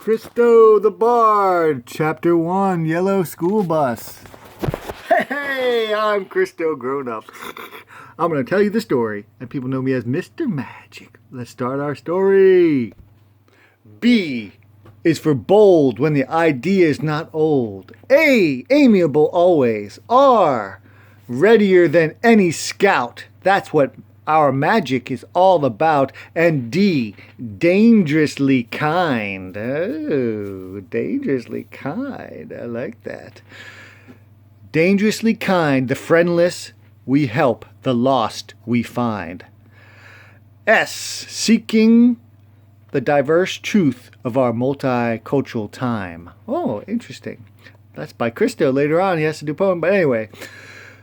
Cristo The Bard, Chapter 1, Yellow School Bus. Hey, I'm Cristo Grown Up. I'm going to tell you the story, and people know me as Mr. Magic. Let's start our story. B is for bold when the idea is not old. A, amiable always. R, readier than any scout. That's what our magic is all about. And D, dangerously kind. Oh, dangerously kind. I like that. Dangerously kind, the friendless we help, the lost we find. S, seeking the diverse truth of our multicultural time. Oh, interesting. That's by Cristo. Later on, he has to do a poem. But anyway,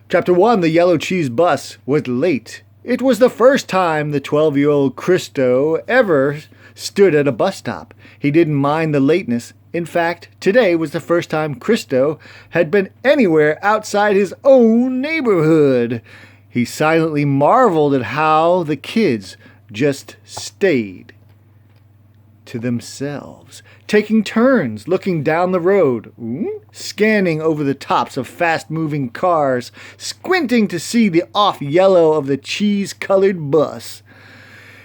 Chapter 1, the yellow cheese bus was late. It was the first time the 12-year-old Cristo ever stood at a bus stop. He didn't mind the lateness. In fact, today was the first time Cristo had been anywhere outside his own neighborhood. He silently marveled at how the kids just stayed to themselves, taking turns looking down the road, scanning over the tops of fast-moving cars, squinting to see the off yellow of the cheese-colored bus.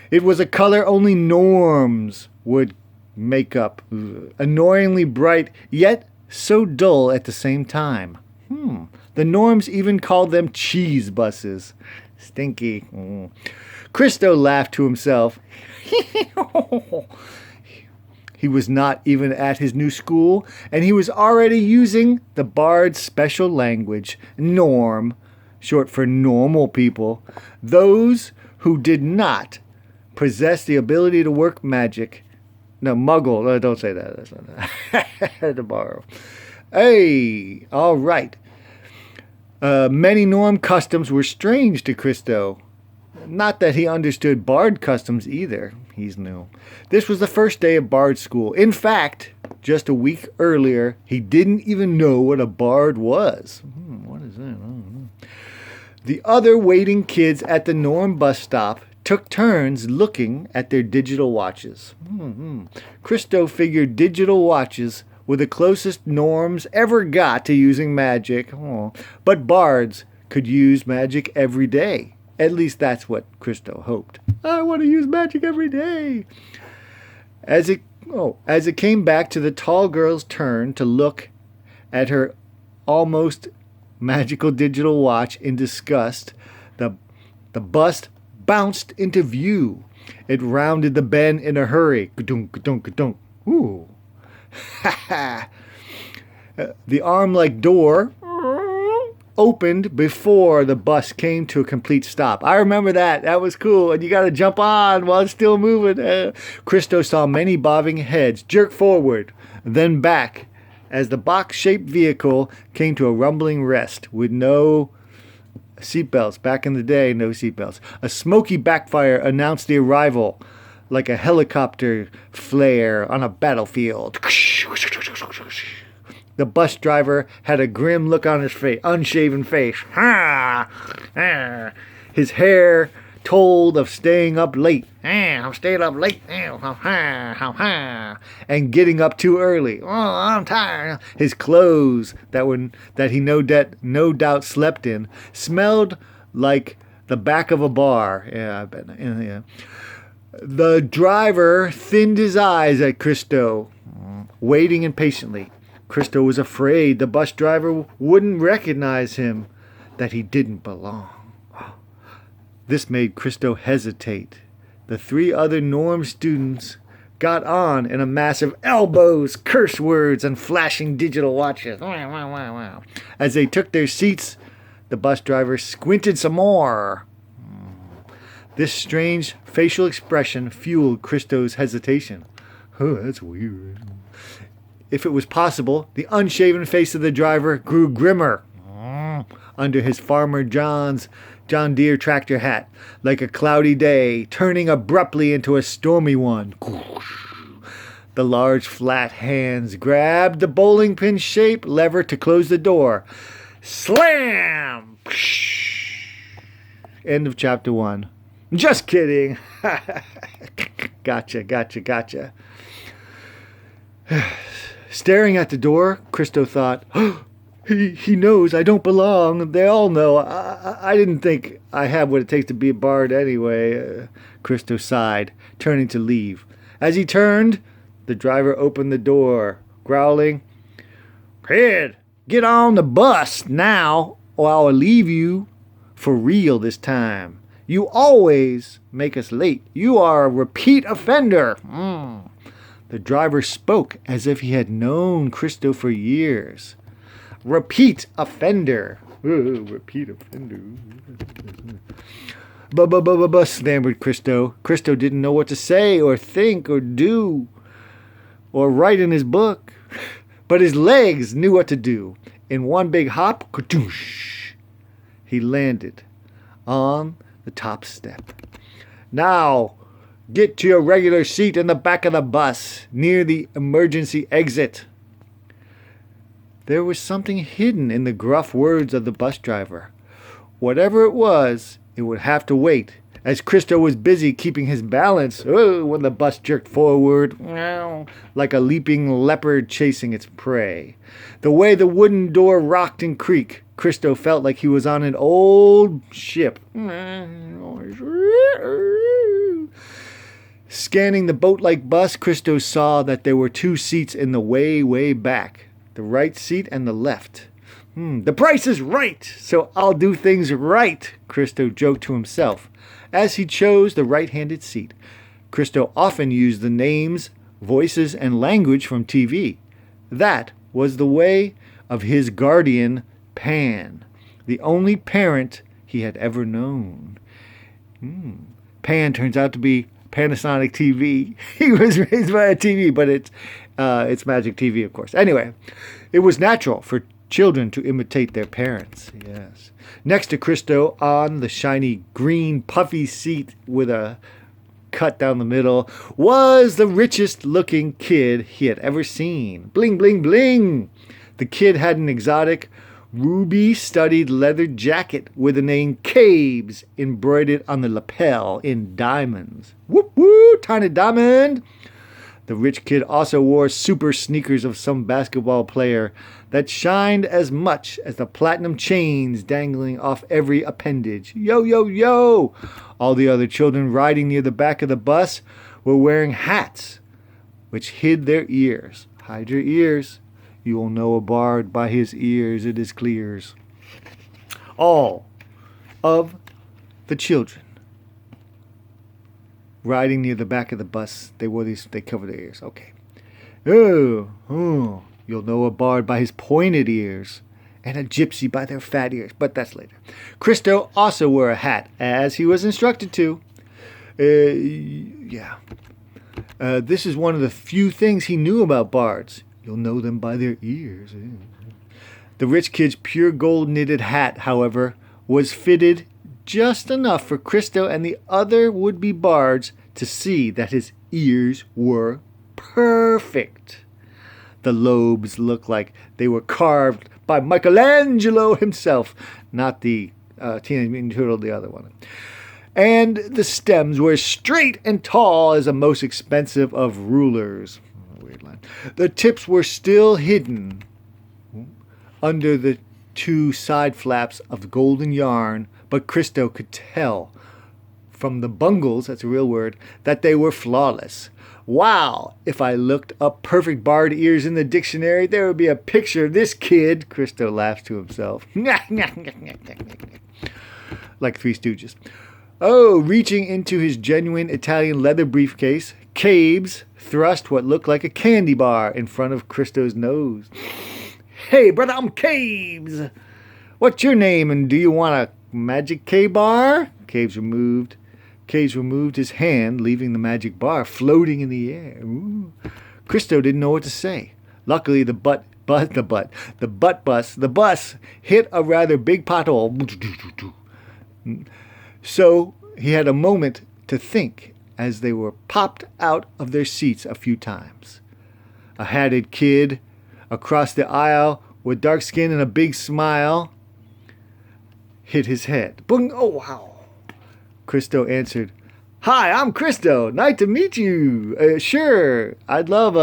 It was a color only norms would make up, annoyingly bright, yet so dull at the same time. The norms even called them cheese buses. Stinky. Cristo laughed to himself. He was not even at his new school, and he was already using the Bard's special language, norm, short for normal people, those who did not possess the ability to work magic. No, muggle. Don't say that. That's not that. I had to borrow. Hey, all right. Many norm customs were strange to Cristo. Not that he understood Bard customs either. He's new. This was the first day of Bard school. In fact, just a week earlier, he didn't even know what a Bard was. What is that? I don't know. The other waiting kids at the Norm bus stop took turns looking at their digital watches. Cristo figured digital watches were the closest Norms ever got to using magic. But Bards could use magic every day. At least that's what Cristo hoped. I want to use magic every day. As it came back to the tall girl's turn to look at her almost magical digital watch in disgust, the bus bounced into view. It rounded the bend in a hurry. Ka-dunk, ka-dunk, ka-dunk. Ooh. Ha ha. The arm-like door opened before the bus came to a complete stop. I remember that. That was cool. And you got to jump on while it's still moving. Cristo saw many bobbing heads jerk forward, then back, as the box-shaped vehicle came to a rumbling rest with no seatbelts. Back in the day, no seatbelts. A smoky backfire announced the arrival, like a helicopter flare on a battlefield. The bus driver had a grim look on his face, unshaven face. His hair told of staying up late. I'm staying up late. And getting up too early. Oh, I'm tired. His clothes that he no doubt slept in smelled like the back of a bar. Yeah, I bet. Yeah. The driver thinned his eyes at Cristo, waiting impatiently. Cristo was afraid the bus driver wouldn't recognize him, that he didn't belong. This made Cristo hesitate. The three other Norm students got on in a mass of elbows, curse words, and flashing digital watches. As they took their seats, the bus driver squinted some more. This strange facial expression fueled Cristo's hesitation. Oh, that's weird. If it was possible, the unshaven face of the driver grew grimmer under his Farmer John Deere tractor hat, like a cloudy day, turning abruptly into a stormy one. The large flat hands grabbed the bowling pin-shaped lever to close the door. Slam! End of chapter 1. Just kidding. Gotcha. Staring at the door, Cristo thought, he knows I don't belong. They all know. I didn't think I had what it takes to be a bard anyway. Cristo sighed, turning to leave. As he turned, the driver opened the door, growling, "Kid, get on the bus now, or I'll leave you for real this time. You always make us late. You are a repeat offender." The driver spoke as if he had known Cristo for years. Repeat offender. Repeat offender. Stammered Cristo. Cristo didn't know what to say or think or do or write in his book. But his legs knew what to do. In one big hop, kadoosh, he landed on the top step. "Now, get to your regular seat in the back of the bus, near the emergency exit." There was something hidden in the gruff words of the bus driver. Whatever it was, it would have to wait, as Cristo was busy keeping his balance when the bus jerked forward like a leaping leopard chasing its prey. The way the wooden door rocked and creaked, Cristo felt like he was on an old ship. Scanning the boat-like bus, Cristo saw that there were two seats in the way back. The right seat and the left. The price is right, so I'll do things right, Cristo joked to himself, as he chose the right-handed seat. Cristo often used the names, voices, and language from TV. That was the way of his guardian, Pan, the only parent he had ever known. Pan turns out to be Panasonic TV. He was raised by a TV, but it's Magic TV, of course. Anyway, it was natural for children to imitate their parents. Yes. Next to Cristo, on the shiny green puffy seat with a cut down the middle, was the richest looking kid he had ever seen. Bling, bling, bling. The kid had an exotic ruby-studded leather jacket with the name Caves embroidered on the lapel in diamonds. Whoop, whoop, tiny diamond. The rich kid also wore super sneakers of some basketball player that shined as much as the platinum chains dangling off every appendage. Yo, yo, yo! All the other children riding near the back of the bus were wearing hats which hid their ears. Hide your ears. You will know a bard by his ears, it is clears. All of the children riding near the back of the bus, they cover their ears. Okay. Oh, you'll know a bard by his pointed ears, and a gypsy by their fat ears, but that's later. Cristo also wore a hat, as he was instructed to. This is one of the few things he knew about bards. You'll know them by their ears. The rich kid's pure gold knitted hat, however, was fitted just enough for Cristo and the other would-be bards to see that his ears were perfect. The lobes looked like they were carved by Michelangelo himself, not the Teenage Mutant Turtle, the other one. And the stems were straight and tall as the most expensive of rulers. Weird line. The tips were still hidden under the two side flaps of golden yarn, but Cristo could tell from the bungles, that's a real word, that they were flawless. Wow, if I looked up perfect bard ears in the dictionary, there would be a picture of this kid. Cristo laughs to himself. Like Three Stooges. Oh, reaching into his genuine Italian leather briefcase, Caves thrust what looked like a candy bar in front of Cristo's nose. Hey, brother, I'm Caves. What's your name, and do you want a magic K-bar? Caves removed his hand, leaving the magic bar floating in the air. Ooh. Cristo didn't know what to say. Luckily, the bus hit a rather big pothole. So he had a moment to think as they were popped out of their seats a few times. A hatted kid across the aisle with dark skin and a big smile hit his head. Boom! Oh, wow. Cristo answered, Hi, I'm Cristo. Nice to meet you. Sure, I'd love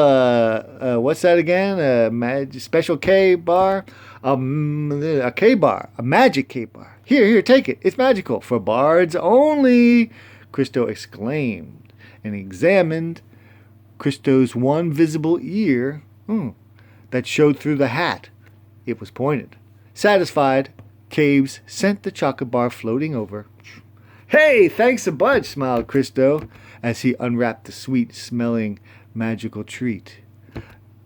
what's that again? Special K bar, a K bar, a magic K bar. Here, take it. It's magical for bards only. Cristo exclaimed and examined Cristo's one visible ear that showed through the hat. It was pointed. Satisfied, Caves sent the chocolate bar floating over. Hey, thanks a bunch, smiled Cristo as he unwrapped the sweet-smelling magical treat.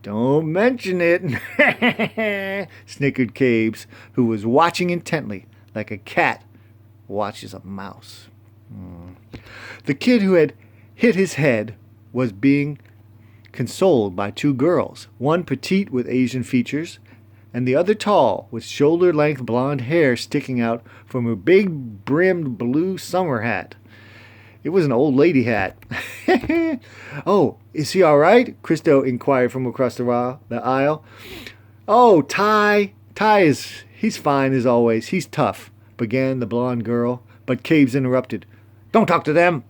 Don't mention it, snickered Caves, who was watching intently like a cat watches a mouse. The kid who had hit his head was being consoled by two girls, one petite with Asian features, and the other tall, with shoulder-length blonde hair sticking out from her big-brimmed blue summer hat. It was an old lady hat. Oh, is he all right? Cristo inquired from across the aisle. Oh, he's fine as always. He's tough, began the blonde girl, but Caves interrupted. Don't talk to them.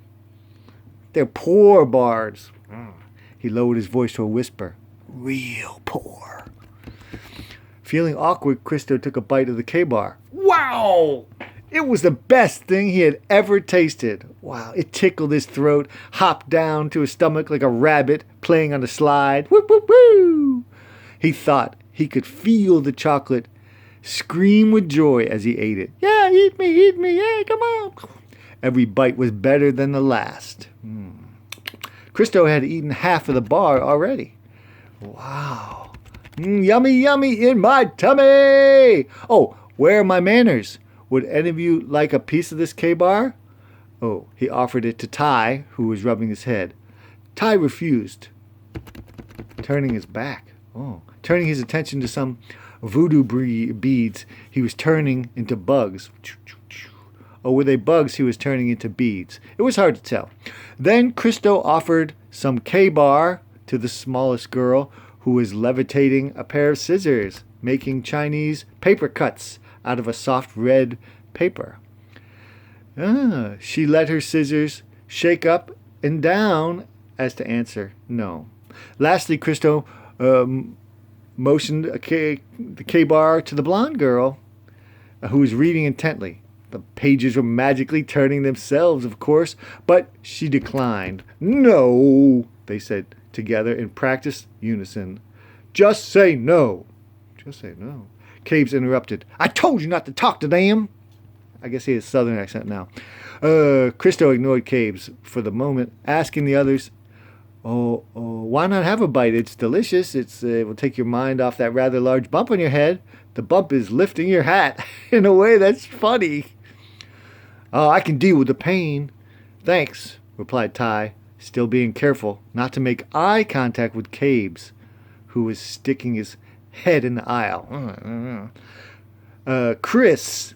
They're poor bards. He lowered his voice to a whisper. Real poor. Feeling awkward, Cristo took a bite of the K-bar. Wow! It was the best thing he had ever tasted. Wow, it tickled his throat, hopped down to his stomach like a rabbit playing on a slide. Woo, woo, woo! He thought he could feel the chocolate scream with joy as he ate it. Yeah, eat me, yeah, come on. Every bite was better than the last. Cristo had eaten half of the bar already. Wow. Yummy, yummy in my tummy. Oh, where are my manners? Would any of you like a piece of this K-bar? Oh, he offered it to Ty, who was rubbing his head. Ty refused, turning his attention to some voodoo beads he was turning into bugs. Or were they bugs he was turning into beads? It was hard to tell. Then Cristo offered some K-bar to the smallest girl, who was levitating a pair of scissors, making Chinese paper cuts out of a soft red paper. She let her scissors shake up and down as to answer no. Lastly, Cristo motioned the K-bar to the blonde girl, who was reading intently. The pages were magically turning themselves, of course, but she declined. No, they said together in practiced unison. Just say no. Just say no. Caves interrupted. I told you not to talk to them. I guess he has a southern accent now. Cristo ignored Caves for the moment, asking the others, why not have a bite? It's delicious. It will take your mind off that rather large bump on your head. The bump is lifting your hat in a way that's funny. Oh, I can deal with the pain. Thanks, replied Ty, still being careful not to make eye contact with Caves, who was sticking his head in the aisle. Chris,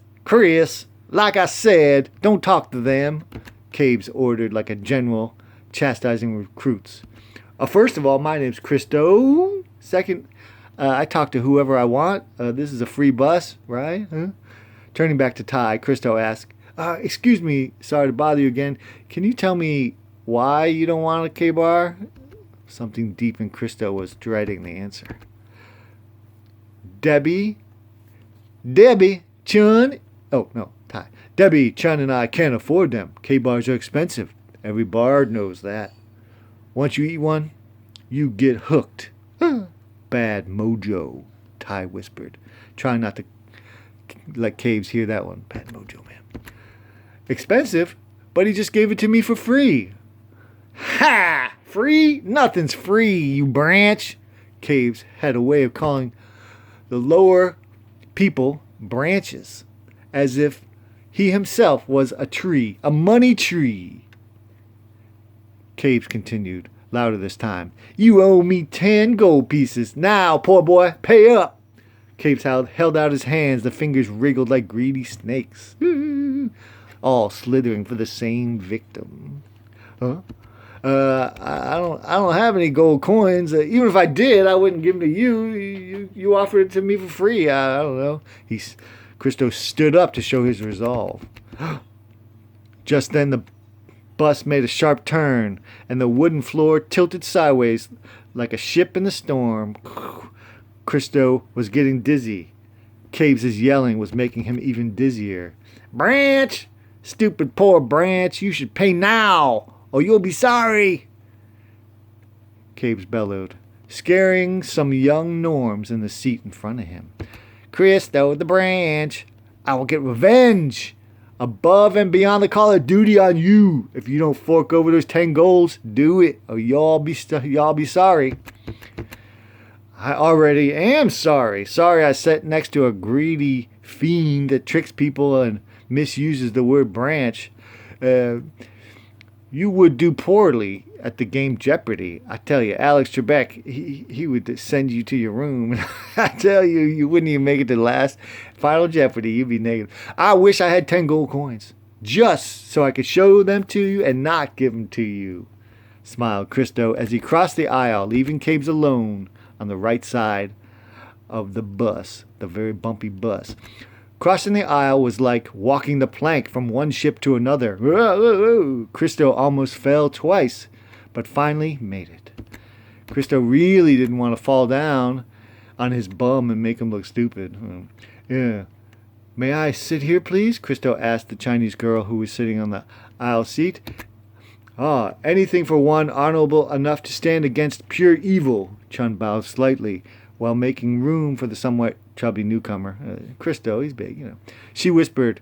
like I said, don't talk to them, Caves ordered like a general chastising recruits. First of all, my name's Cristo. Second, I talk to whoever I want. This is a free bus, right? Huh? Turning back to Ty, Cristo asked, excuse me, sorry to bother you again. Can you tell me why you don't want a K-bar? Something deep in Cristo was dreading the answer. Debbie, Chun. Oh, no, Ty. Debbie, Chun, and I can't afford them. K-bars are expensive. Every bard knows that. Once you eat one, you get hooked. Bad mojo, Ty whispered, trying not to let Caves hear that one. Bad mojo, man. Expensive? But he just gave it to me for free. Ha! Free? Nothing's free, you branch. Caves had a way of calling the lower people branches, as if he himself was a tree, a money tree. Caves continued, louder this time. You owe me 10 gold pieces. Now, poor boy, pay up. Caves held out his hands. The fingers wriggled like greedy snakes, all slithering for the same victim. Huh? I don't have any gold coins. Even if I did, I wouldn't give them to you. You offered it to me for free. I don't know. Cristo stood up to show his resolve. Just then the bus made a sharp turn, and the wooden floor tilted sideways like a ship in the storm. Cristo was getting dizzy. Caves' yelling was making him even dizzier. "Branch! Stupid poor Branch! You should pay now, or you'll be sorry!" Caves bellowed, scaring some young Norms in the seat in front of him. "Cristo the Branch! I will get revenge! Above and beyond the call of duty on you! If you don't fork over those 10 golds, do it, or y'all be sorry." "I already am sorry. Sorry I sat next to a greedy fiend that tricks people and misuses the word branch. You would do poorly at the game Jeopardy. I tell you, Alex Trebek, he would send you to your room. I tell you, you wouldn't even make it to the last Final Jeopardy. You'd be negative. I wish I had 10 gold coins, just so I could show them to you and not give them to you," smiled Cristo as he crossed the aisle, leaving Caves alone on the right side of the bus, the very bumpy bus. Crossing the aisle was like walking the plank from one ship to another. Cristo almost fell twice, but finally made it. Cristo really didn't want to fall down on his bum and make him look stupid. "Yeah. May I sit here, please?" Cristo asked the Chinese girl who was sitting on the aisle seat. "Ah, anything for one honorable enough to stand against pure evil." Chun bowed slightly while making room for the somewhat chubby newcomer. Cristo, he's big, you know. She whispered,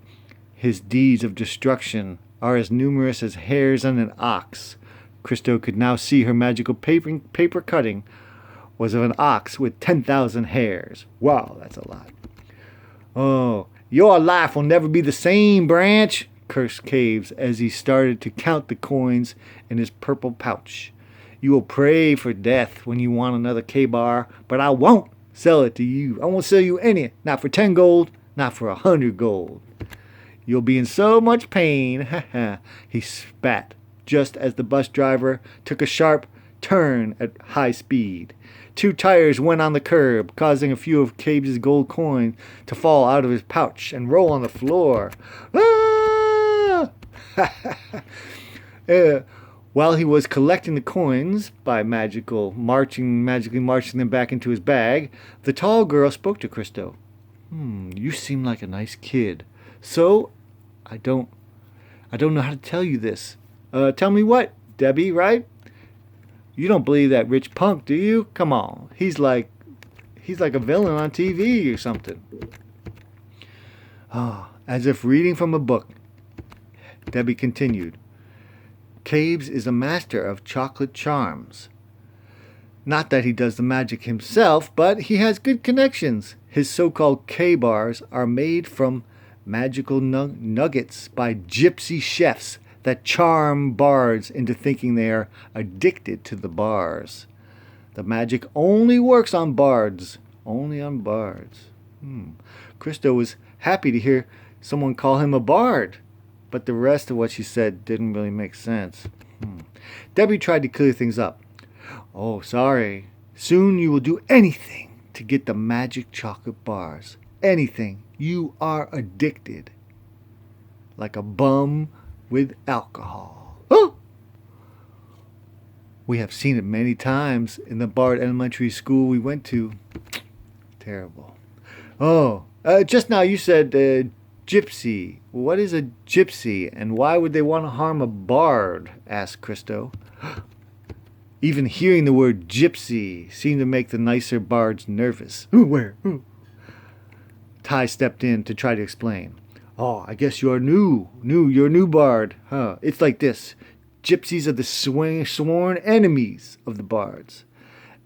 "His deeds of destruction are as numerous as hairs on an ox." Cristo could now see her magical paper cutting was of an ox with 10,000 hairs. Wow, that's a lot. "Oh, your life will never be the same, Branch," cursed Caves as he started to count the coins in his purple pouch. "You will pray for death when you want another K-bar, but I won't sell it to you. I won't sell you any, not for 10 gold, not for 100 gold. You'll be in so much pain." He spat just as the bus driver took a sharp turn at high speed. 2 tires went on the curb, causing a few of Caves' gold coins to fall out of his pouch and roll on the floor. Ah! While he was collecting the coins by magically marching them back into his bag, the tall girl spoke to Cristo. "You seem like a nice kid. So, I don't know how to tell you this. Tell me what, Debbie, right? You don't believe that rich punk, do you? Come on, he's like a villain on TV or something." As if reading from a book, Debbie continued. "Caves is a master of chocolate charms. Not that he does the magic himself, but he has good connections. His so-called K-bars are made from magical nuggets by gypsy chefs that charm bards into thinking they are addicted to the bars. The magic only works on bards. Only on bards." Cristo was happy to hear someone call him a bard, but the rest of what she said didn't really make sense. Debbie tried to clear things up. "Oh, sorry. Soon you will do anything to get the magic chocolate bars. Anything. You are addicted. Like a bum with alcohol." Oh! We have seen it many times in the Bard Elementary School we went to. Terrible. Just now you said gypsy. What is a gypsy, and why would they want to harm a bard? Asked Cristo. Even hearing the word gypsy seemed to make the nicer bards nervous. Where? Ty stepped in to try to explain. "Oh, I guess you're you're a new bard, huh? It's like this. Gypsies are the sworn enemies of the bards.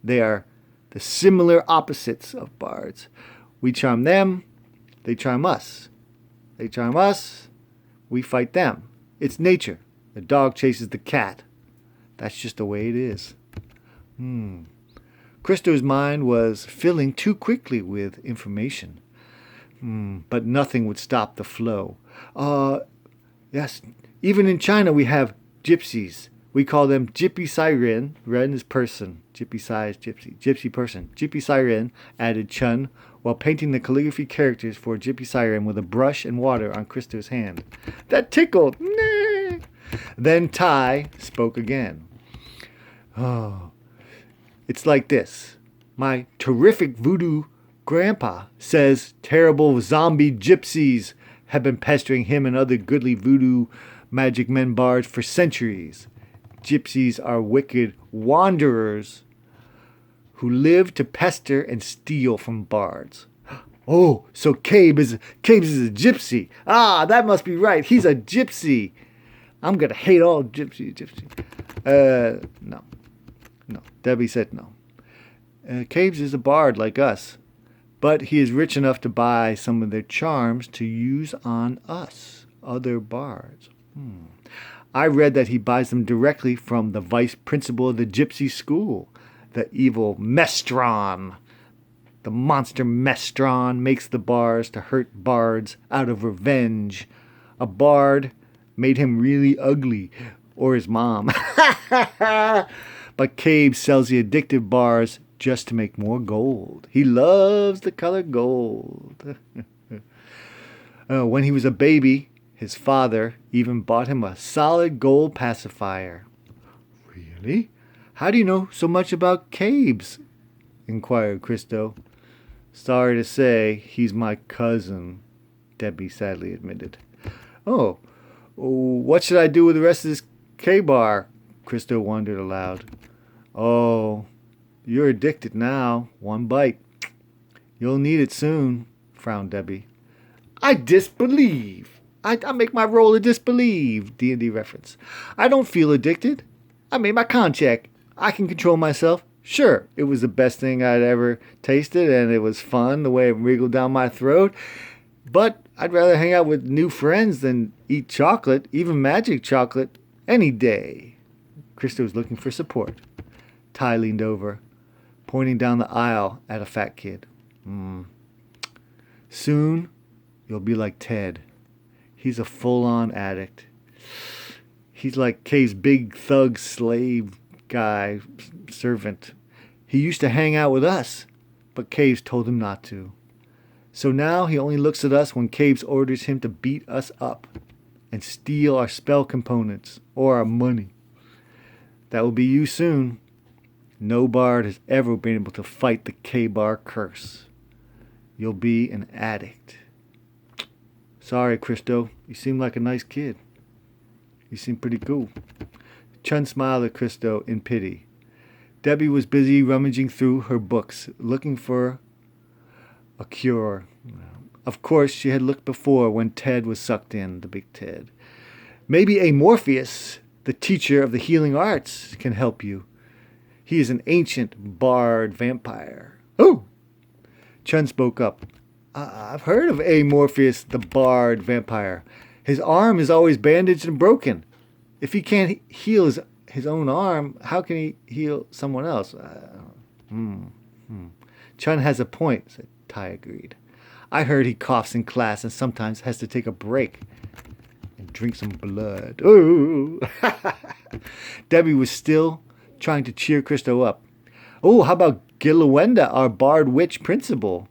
They are the similar opposites of bards. We charm them, they charm us. They charm us, we fight them. It's nature. The dog chases the cat. That's just the way it is." Cristo's mind was filling too quickly with information. But nothing would stop the flow. Yes, even in China we have gypsies. We call them Jippy Siren. Ren is person. Jippy size gypsy. Gypsy person. Jippy Siren, added Chun, while painting the calligraphy characters for Jippy Siren with a brush and water on Cristo's hand. That tickled. Nah. Then Ty spoke again. Oh, it's like this. My terrific voodoo grandpa says terrible zombie gypsies have been pestering him and other goodly voodoo magic men bards for centuries. Gypsies are wicked wanderers who live to pester and steal from bards. Oh, so Cabes is a gypsy. Ah, that must be right. He's a gypsy. I'm going to hate all gypsy. No. Debbie said no. Cabes is a bard like us, but he is rich enough to buy some of their charms to use on us, other bards. I read that he buys them directly from the vice principal of the gypsy school, the evil Mestron. The monster Mestron makes the bars to hurt bards out of revenge. A bard made him really ugly, or his mom. But Cabe sells the addictive bars just to make more gold. He loves the color gold. When he was a baby, his father even bought him a solid gold pacifier. Really? How do you know so much about Cabes? Inquired Cristo. Sorry to say, he's my cousin, Debbie sadly admitted. Oh, what should I do with the rest of this K-bar? Cristo wondered aloud. Oh, you're addicted now. One bite. You'll need it soon, frowned Debbie. I disbelieve. I make my roll of disbelieve, D&D reference. I don't feel addicted. I made my con check. I can control myself. Sure, it was the best thing I'd ever tasted, and it was fun the way it wriggled down my throat. But I'd rather hang out with new friends than eat chocolate, even magic chocolate, any day. Cristo was looking for support. Ty leaned over, pointing down the aisle at a fat kid. Soon, you'll be like Ted. He's a full-on addict. He's like Kay's big thug slave guy, servant. He used to hang out with us, but Caves told him not to. So now he only looks at us when Caves orders him to beat us up and steal our spell components or our money. That will be you soon. No bard has ever been able to fight the K-Bar curse. You'll be an addict. Sorry, Cristo. You seem like a nice kid. You seem pretty cool. Chun smiled at Cristo in pity. Debbie was busy rummaging through her books, looking for a cure. Of course, she had looked before when Ted was sucked in, the big Ted. Maybe a Morpheus, the teacher of the healing arts, can help you. He is an ancient bard vampire. Oh! Chun spoke up. I've heard of a Morpheus, the bard vampire. His arm is always bandaged and broken. If he can't heal his own arm, how can he heal someone else? Chun has a point, said Ty agreed. I heard he coughs in class and sometimes has to take a break and drink some blood. Ooh. Debbie was still trying to cheer Cristo up. Oh, how about Gilawenda, our bard witch principal?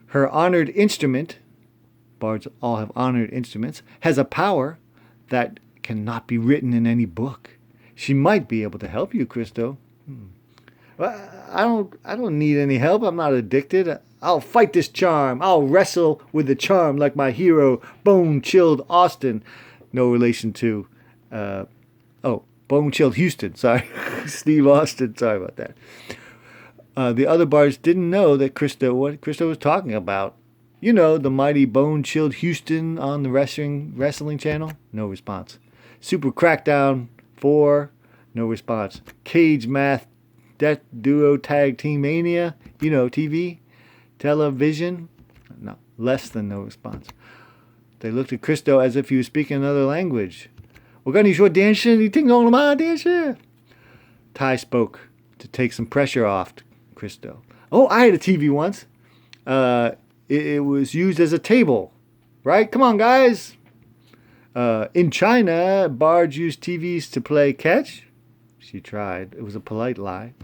Her honored instrument, bards all have honored instruments, has a power that cannot be written in any book. She might be able to help you, Cristo. Well, I don't need any help. I'm not addicted. I'll fight this charm. I'll wrestle with the charm like my hero, Bone-Chilled Austin. No relation to, Bone-Chilled Houston. Sorry, Steve Austin. Sorry about that. The other bards didn't know what Cristo was talking about. You know, the mighty Bone-Chilled Houston on the wrestling channel? No response. Super Crackdown 4? No response. Cage Math Death Duo Tag Team Mania? You know, TV? Television? No, less than no response. They looked at Cristo as if he was speaking another language. 我跟你说电视，你听懂了吗？电视? Ty spoke to take some pressure off Cristo. Oh, I had a TV once. It was used as a table, right? Come on, guys. In China, bards use TVs to play catch. She tried. It was a polite lie.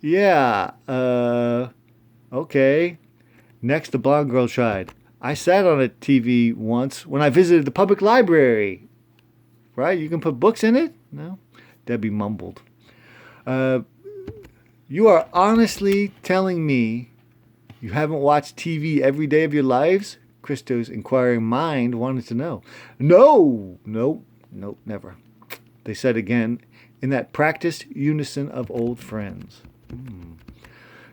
Yeah. Okay. Next, the blonde girl tried. I sat on a TV once when I visited the public library. right? You can put books in it? No? Debbie mumbled. You are honestly telling me you haven't watched TV every day of your lives? Christo's inquiring mind wanted to know. No, never. They said again in that practiced unison of old friends.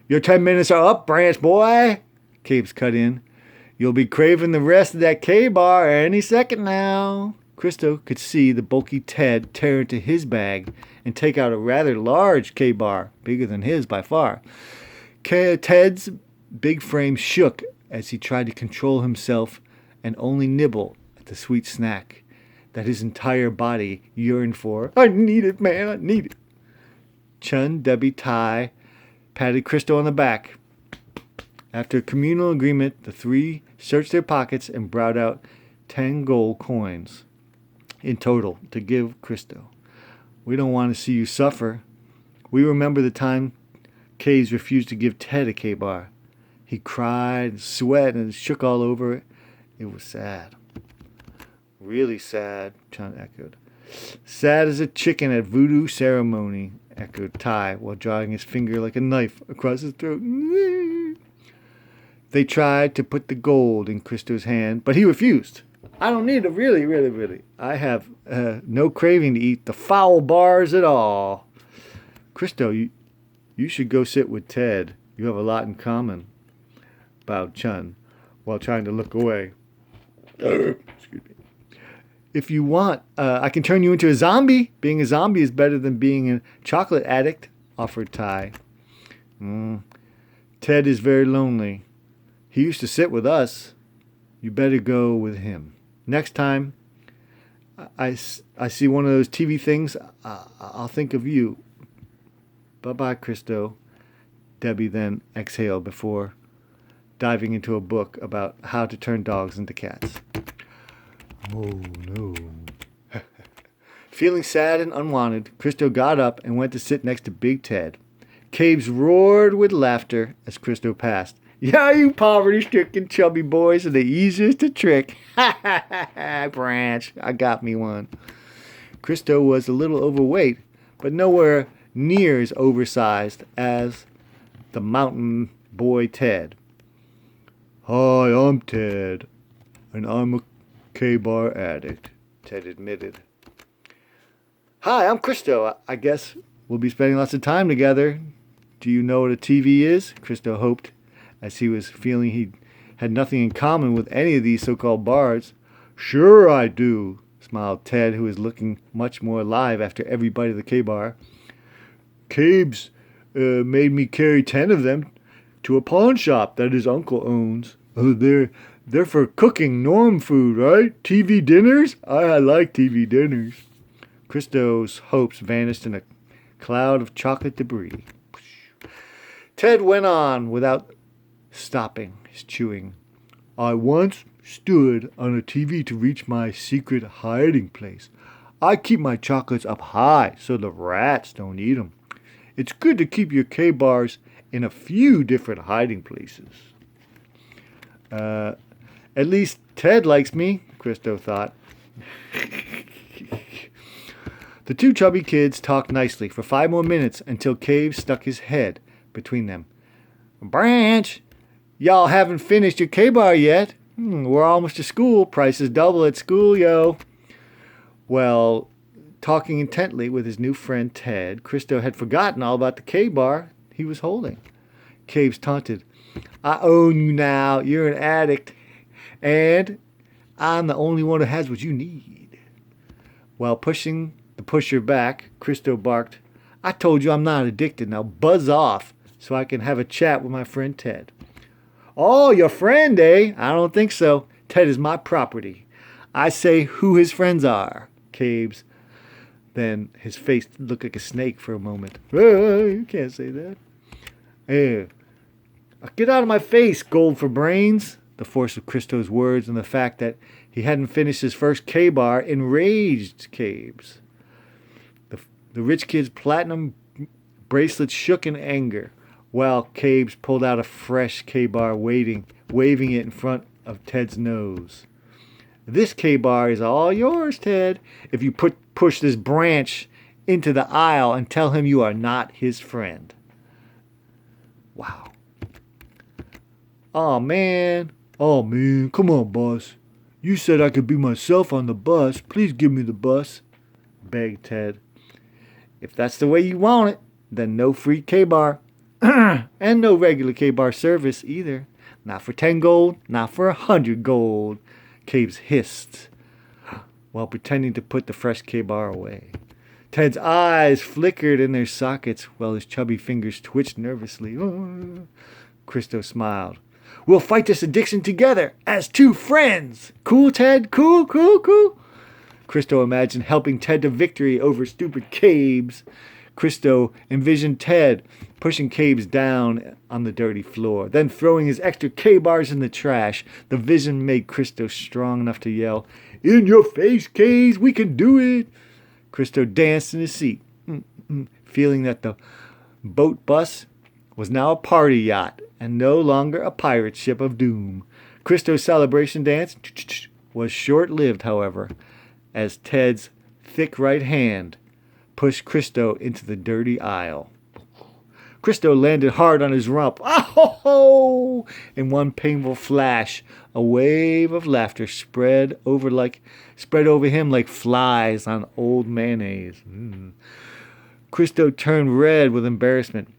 Your 10 minutes are up, Branch boy, Cabes cut in. You'll be craving the rest of that K-bar any second now. Cristo could see the bulky Ted tear into his bag and take out a rather large K-bar, bigger than his by far. Ted's big frame shook as he tried to control himself and only nibble at the sweet snack that his entire body yearned for. I need it, man, I need it. Chun, Debbie, Ty patted Cristo on the back. After a communal agreement, the three searched their pockets and brought out 10 gold coins in total to give Cristo. We don't want to see you suffer. We remember the time Caves refused to give Ted a K-bar. He cried, sweat, and shook all over it. It was sad. Really sad, Chun echoed. Sad as a chicken at voodoo ceremony, echoed Ty, while drawing his finger like a knife across his throat. They tried to put the gold in Cristo's hand, but he refused. I don't need it, really. I have no craving to eat the foul bars at all. Cristo, you should go sit with Ted. You have a lot in common, bowed Chun, while trying to look away. Excuse me. If you want, I can turn you into a zombie. Being a zombie is better than being a chocolate addict, offered Ty. Ted is very lonely. He used to sit with us. You better go with him. Next time I see one of those TV things, I'll think of you. Bye-bye, Cristo. Debbie then exhaled before diving into a book about how to turn dogs into cats. Oh, no. Feeling sad and unwanted, Cristo got up and went to sit next to Big Ted. Caves roared with laughter as Cristo passed. Yeah, you poverty-stricken chubby boys are the easiest to trick. Ha ha ha ha, Branch, I got me one. Cristo was a little overweight, but nowhere near as oversized as the mountain boy Ted. Hi, I'm Ted, and I'm a K-bar addict, Ted admitted. Hi, I'm Cristo. I guess we'll be spending lots of time together. Do you know what a TV is? Cristo hoped, as he was feeling he had nothing in common with any of these so-called bards. Sure I do, smiled Ted, who was looking much more alive after every bite of the K-bar. Cabes made me carry 10 of them to a pawn shop that his uncle owns. Oh, they're for cooking Norm food, right? TV dinners? I like TV dinners. Cristo's hopes vanished in a cloud of chocolate debris. Ted went on without stopping his chewing. I once stood on a TV to reach my secret hiding place. I keep my chocolates up high so the rats don't eat them. It's good to keep your K-bars in a few different hiding places. At least Ted likes me, Cristo thought. The two chubby kids talked nicely for 5 more minutes until Cave stuck his head between them. Branch, y'all haven't finished your K-bar yet. We're almost to school. Prices double at school, yo. Well, talking intently with his new friend Ted, Cristo had forgotten all about the K-bar he was holding. Caves taunted. I own you now. You're an addict. And I'm the only one who has what you need. While pushing the pusher back, Cristo barked, I told you I'm not addicted. Now buzz off so I can have a chat with my friend Ted. Oh, your friend, eh? I don't think so. Ted is my property. I say who his friends are. Caves. Then his face looked like a snake for a moment. You can't say that. Hey, get out of my face, gold for brains. The force of Cristo's words and the fact that he hadn't finished his first K-bar enraged Caves. The rich kid's platinum bracelet shook in anger, while Caves pulled out a fresh K-bar, waving it in front of Ted's nose. This K-bar is all yours, Ted, if you push this branch into the aisle and tell him you are not his friend. Wow. Oh, man. Oh, man. Come on, boss. You said I could be myself on the bus. Please give me the bus, begged Ted. If that's the way you want it, then no free K-bar. And no regular K-bar service either. Not for 10 gold, not for 100 gold, Cabes hissed, while pretending to put the fresh K-bar away. Ted's eyes flickered in their sockets while his chubby fingers twitched nervously. Cristo smiled. We'll fight this addiction together as two friends. Cool, Ted? Cool, cool, cool. Cristo imagined helping Ted to victory over stupid Cabes. Cristo envisioned Ted pushing Cabes down on the dirty floor, then throwing his extra K-bars in the trash. The vision made Cristo strong enough to yell, In your face, Cabes, we can do it. Cristo danced in his seat, feeling that the boat bus was now a party yacht and no longer a pirate ship of doom. Cristo's celebration dance was short-lived, however, as Ted's thick right hand pushed Cristo into the dirty aisle. Cristo landed hard on his rump. Oh! In one painful flash, a wave of laughter spread over him like flies on old mayonnaise. Cristo turned red with embarrassment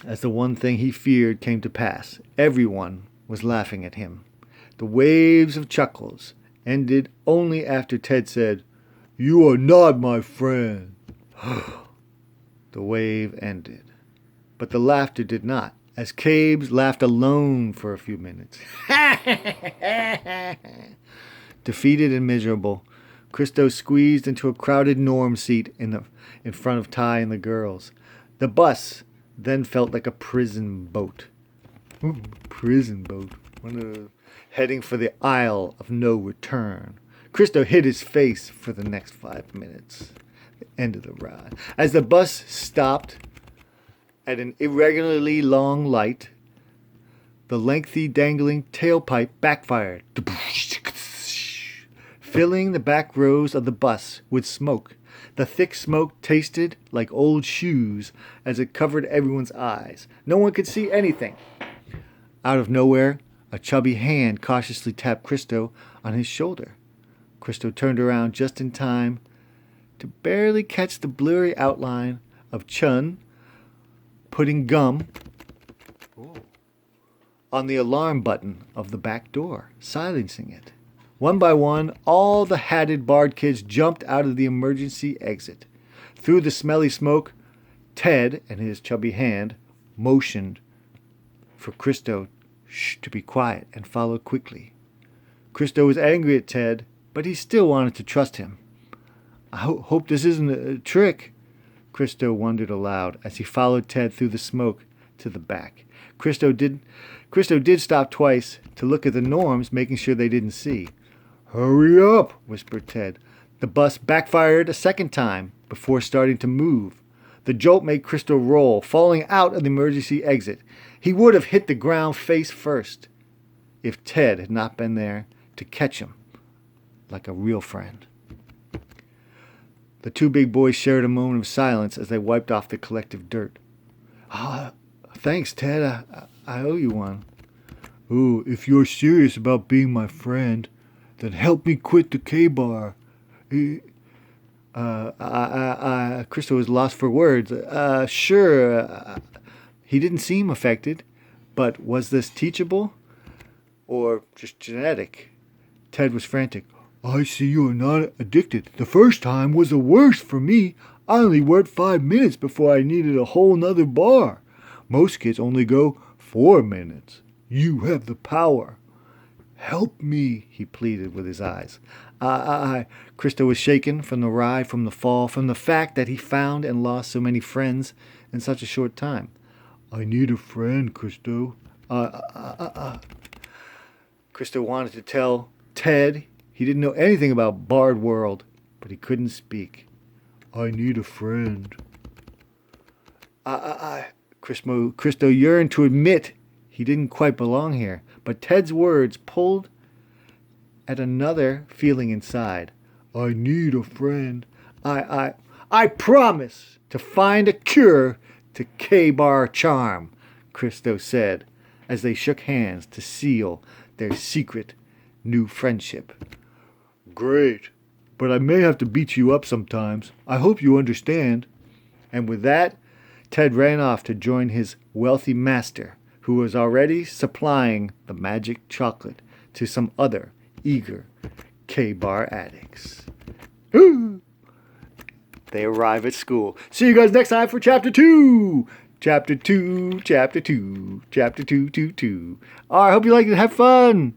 as the one thing he feared came to pass. Everyone was laughing at him. The waves of chuckles ended only after Ted said, You are not my friend. The wave ended. But the laughter did not, as Cabes laughed alone for a few minutes. Defeated and miserable, Cristo squeezed into a crowded norm seat in front of Ty and the girls. The bus then felt like a prison boat. Prison boat. Heading for the Isle of No Return. Cristo hid his face for the next 5 minutes. The end of the ride. As the bus stopped at an irregularly long light, the lengthy dangling tailpipe backfired, filling the back rows of the bus with smoke. The thick smoke tasted like old shoes as it covered everyone's eyes. No one could see anything. Out of nowhere, a chubby hand cautiously tapped Cristo on his shoulder. Cristo turned around just in time to barely catch the blurry outline of Chun putting gum on the alarm button of the back door, silencing it. One by one, all the hatted Bard kids jumped out of the emergency exit. Through the smelly smoke, Ted and his chubby hand motioned for Cristo to be quiet and followed quickly. Cristo was angry at Ted, but he still wanted to trust him. I hope this isn't a trick, Cristo wondered aloud as he followed Ted through the smoke to the back. Cristo did stop twice to look at the norms, making sure they didn't see. Hurry up, whispered Ted. The bus backfired a second time before starting to move. The jolt made Cristo roll, falling out of the emergency exit. He would have hit the ground face first if Ted had not been there to catch him like a real friend. The two big boys shared a moment of silence as they wiped off the collective dirt. Thanks, Ted. I owe you one. Oh, if you're serious about being my friend, then help me quit the K-bar. Cristo was lost for words. Sure. He didn't seem affected, but was this teachable or just genetic? Ted was frantic. I see you are not addicted. The first time was the worst for me. I only worked 5 minutes before I needed a whole nother bar. Most kids only go 4 minutes. You have the power. Help me, he pleaded with his eyes. Cristo was shaken from the ride, from the fall, from the fact that he found and lost so many friends in such a short time. I need a friend, Cristo. Cristo wanted to tell Ted he didn't know anything about Bard World, but he couldn't speak. I need a friend. Cristo yearned to admit he didn't quite belong here, but Ted's words pulled at another feeling inside. I need a friend. I promise to find a cure to K-Bar charm, Cristo said, as they shook hands to seal their secret new friendship. Great, but I may have to beat you up sometimes. I hope you understand. And with that, Ted ran off to join his wealthy master, who was already supplying the magic chocolate to some other eager K-Bar addicts. They arrive at school. See you guys next time for Chapter 2. Chapter 2, Chapter 2, Chapter 2, 2, 2. All right, hope you like it. Have fun.